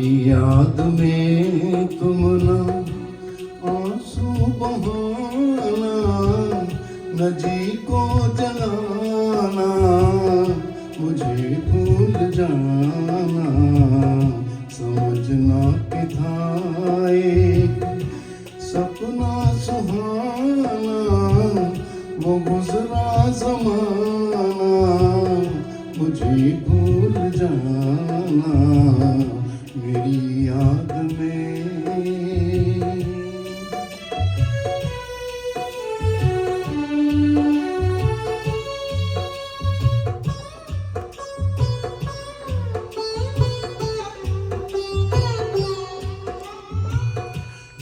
याद में तुम ना आंसू बहाना, न जी को जलाना, मुझे भूल जाना। समझना कि था एक सपना सुहाना, वो गुजरा जमाना, मुझे भूल जाना मेरी याद में।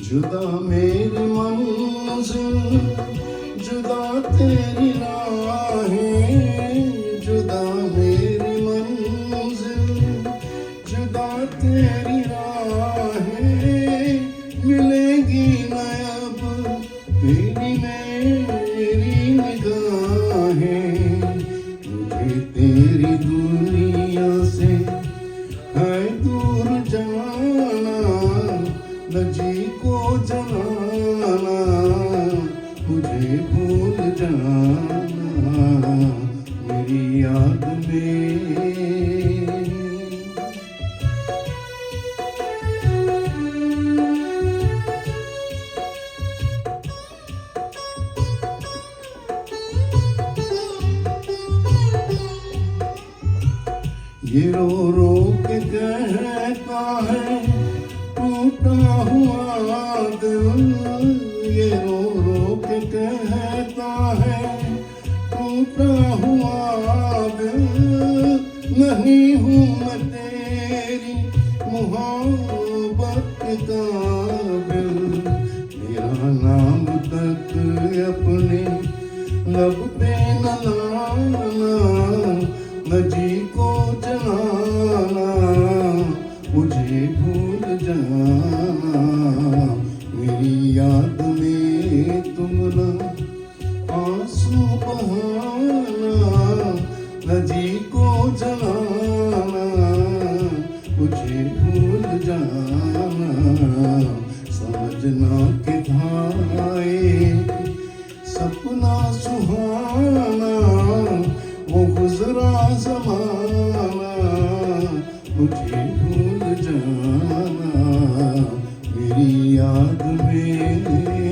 जुदा मेरी मंजिल, जुदा तेरी राहें, जुदा मेरी मंजिल, जुदा तेरी राहें, मिलेगी न अब तेरी मेरी निगाहें। मुझे तेरी दुनिया से है दूर जाना, न जी को जलाना, मुझे भूल जाना मेरी याद में। ये रो रो के कहता है टूटा हुआ दिल, ये रो रो के कहता है टूटा हुआ दिल। नहीं हूँ मैं तेरी मोहब्बत का काबिल, मेरा नाम तक अपने लब पे न लाना, न जी को जलाना, मुझे भूल जाना मेरी याद में तुम ना आंसू बहाना, न जी को जलाना, मुझे भूल जाना। समझना कि था एक सपना सुहाना, वो गुजरा जमाना, मुझे भूल जाना मेरी याद में।